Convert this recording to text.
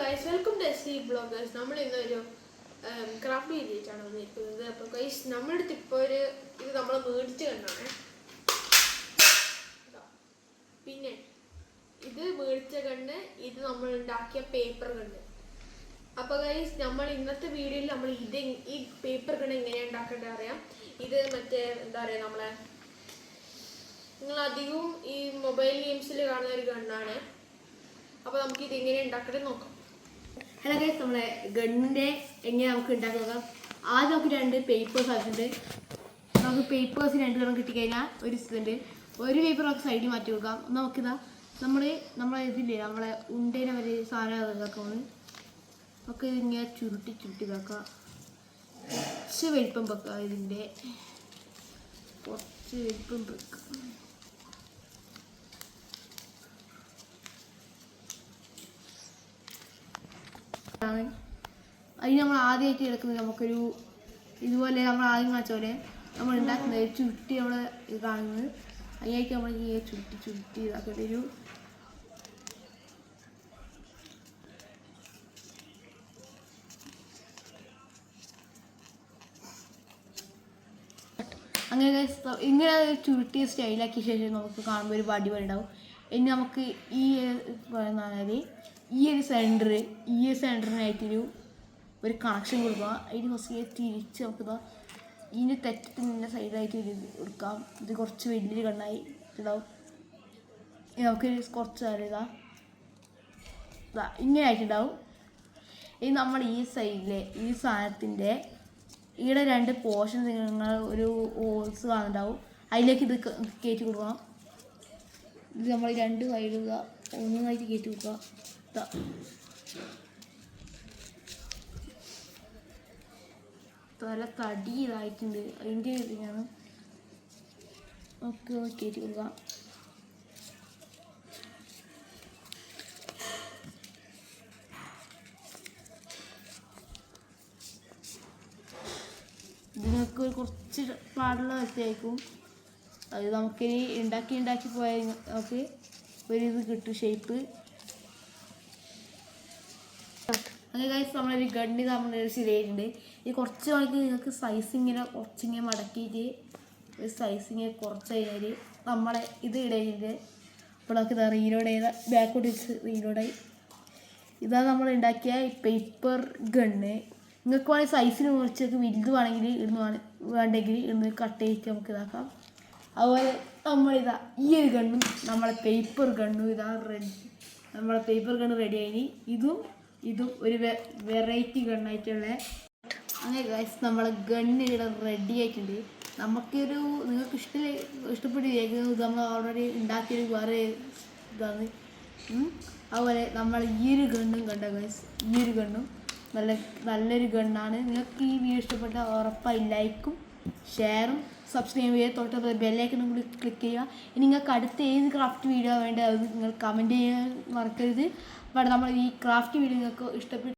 Guys, welcome to S bloggers. നമ്മൾ ഇന്നൊരു craft വീഡിയോയിട്ടാണ് വന്നിരിക്കുന്നത്. അപ്പോൾ ഗൈസ്, നമ്മുടെ അടുത്ത് ഇപ്പോൾ ഇത് നമ്മൾ മേടിച്ച് കണ്ടാണ്. പിന്നെ ഇത് മേടിച്ച കണ്ണ്, ഇത് നമ്മൾ ഉണ്ടാക്കിയ പേപ്പർ കണ്ണ്. അപ്പോൾ ഗൈസ്, നമ്മൾ ഇന്നത്തെ വീഡിയോയിൽ നമ്മൾ ഈ പേപ്പർ കണ്ണ് എങ്ങനെയാണ് ഉണ്ടാക്കേണ്ടത് അറിയാം. ഇത് മറ്റേ എന്താ പറയുക, നമ്മളെ നിങ്ങൾ അധികവും ഈ മൊബൈൽ ഗെയിംസിൽ കാണുന്ന ഒരു ഗണ്ണാണ്. അപ്പോൾ നമുക്ക് ഇത് എങ്ങനെ ഉണ്ടാക്കട്ടെ നോക്കാം. ഹലോ ഗൈസ്, നമ്മളെ ഗണ്ണിൻ്റെ എങ്ങനെ നമുക്ക് ഉണ്ടാക്കി നോക്കാം. ആദ്യം നമുക്ക് 2 പേപ്പേഴ്സ് ആവശ്യമുണ്ട്. നമുക്ക് പേപ്പേഴ്സ് 2 ഗണ്ണം കിട്ടിക്കഴിഞ്ഞാൽ ഒരു പേപ്പർ നമുക്ക് സൈഡിൽ മാറ്റി കൊടുക്കാം. നമുക്കിതാ നമ്മളെ ഇതില്ലേ, നമ്മളെ ഉണ്ടേനെ വരെ സാധനം ഇതാക്കുന്നത്. നമുക്ക് ഇതിങ്ങനെ ചുരുട്ടി ഇതാക്കാം. കുറച്ച് വലിപ്പം വെക്കാം. ഇതിൻ്റെ കുറച്ച് വലിപ്പം വെക്കാം. അതിന് നമ്മൾ ആദ്യമായിട്ട് എടുക്കുന്നത് നമുക്കൊരു ഇതുപോലെ നമ്മൾ ആദ്യം കാണിച്ച പോലെ നമ്മൾ ഉണ്ടാക്കുന്നത് ചുരുട്ടി നമ്മൾ ഇത് കാണുന്നത്. അതിനായിട്ട് നമ്മൾ ഈ ചുരുട്ടി ഇതാക്കേണ്ട ഒരു അങ്ങനെ ഇങ്ങനെ ചുരുട്ടി സ്റ്റൈലാക്കിയ ശേഷം നമുക്ക് കാണുമ്പോൾ ഒരു വടി ഉണ്ടാവും. ഇനി നമുക്ക് ഈ പറയുന്നത് ഈ ഒരു സെൻറ്ററിനായിട്ടൊരു കണക്ഷൻ കൊടുക്കുക. അതിന് കുറച്ച് തിരിച്ച് നമുക്ക് ഇതിൻ്റെ തെറ്റത്തിൻ്റെ സൈഡായിട്ട് ഒരു കൊടുക്കാം. ഇത് കുറച്ച് വലിയൊരു കണ്ണായി ഇതാവും. നമുക്ക് കുറച്ച് നേരം ഇങ്ങനെ ആയിട്ടുണ്ടാവും. ഇനി നമ്മൾ ഈ സൈഡിലെ ഈ സാധനത്തിൻ്റെ ഇവിടെ 2 പോർഷൻ നിങ്ങൾ ഒരു ഹോൾസ് കാണുന്നുണ്ടാവും. അതിലേക്ക് ഇത് കയറ്റി കൊടുക്കണം. ഇത് നമ്മൾ 2 സൈഡ് ഒന്നായിട്ട് കയറ്റി കൊടുക്കുക. തല തടി ഇതായിട്ടുണ്ട്. അതിൻ്റെ ഇതിനാണ് നമുക്ക് കയറ്റി കൊടുക്കാം. ഇതിനൊക്കെ കുറച്ച് പാടുള്ള വശമായിരിക്കും. അത് നമുക്കിനി ഉണ്ടാക്കി പോയാൽ നമുക്ക് ഇത് കിട്ടും ഷേപ്പ്. അങ്ങനെ ഗൈസ്, നമ്മളൊരു ഗണ്ണ് നമ്മളൊരു ശരിയായിട്ടുണ്ട്. ഈ കുറച്ച് മണിക്ക് നിങ്ങൾക്ക് സൈസിങ്ങനെ കുറച്ചിങ്ങനെ മടക്കിയിട്ട് ഒരു സൈസിങ്ങനെ കുറച്ച് കഴിഞ്ഞാൽ നമ്മളെ ഇത് ഇടയിട്ടുണ്ട്. അപ്പോൾ നമുക്ക് ഇതാ റീലോഡ് ചെയ്ത ബാക്കോട്ട് റീലോഡായി. ഇതാണ് നമ്മൾ ഉണ്ടാക്കിയ പേപ്പർ ഗണ്ണ്. നിങ്ങൾക്ക് വേണമെങ്കിൽ സൈസിന് കുറച്ചൊക്കെ വലുത് വേണമെങ്കിൽ വേണ്ടെങ്കിൽ ഇന്ന് കട്ട് ചെയ്തിട്ട് നമുക്ക് ഇതാക്കാം. അതുപോലെ നമ്മളിതാ ഈ ഒരു ഗണ്ണും നമ്മളെ പേപ്പർ ഗണ്ണും നമ്മളെ പേപ്പർ ഗണ്ണ് റെഡി ആയി. ഇതും ഒരു വെറൈറ്റി ഗണ്ണായിട്ടുള്ള. അങ്ങനെ ഗൈസ്, നമ്മളെ ഗണ്ണ് ഇവിടെ റെഡി ആയിട്ടുണ്ട്. നമുക്കൊരു നിങ്ങൾക്ക് ഇഷ്ടപ്പെട്ടിരിക്കുന്നത് ഇത് നമ്മൾ ഓൾറെഡി ഉണ്ടാക്കിയൊരു വേറെ ഇതാണ്. അതുപോലെ നമ്മൾ ഈ ഒരു ഗണ്ണും കണ്ട ഗൈസ്, ഈ ഒരു ഗണ്ണും നല്ലൊരു ഗണ്ണാണ്. നിങ്ങൾക്ക് ഈ വീഡിയോ ഇഷ്ടപ്പെട്ട ഉറപ്പായി ലൈക്കും ഷെയറും സബ്സ്ക്രൈബ് ചെയ്യുക. തൊട്ട് ബെല്ലൈക്കണും കൂടി ക്ലിക്ക് ചെയ്യുക. ഇനി നിങ്ങൾക്ക് അടുത്ത ഏത് ക്രാഫ്റ്റ് വീഡിയോ വേണ്ടത് അത് നിങ്ങൾ കമൻറ്റ് ചെയ്യാൻ മറക്കരുത്. അപ്പോൾ നമ്മൾ ഈ ക്രാഫ്റ്റ് വീഡിയോ നിങ്ങൾക്ക് ഇഷ്ടപ്പെട്ടു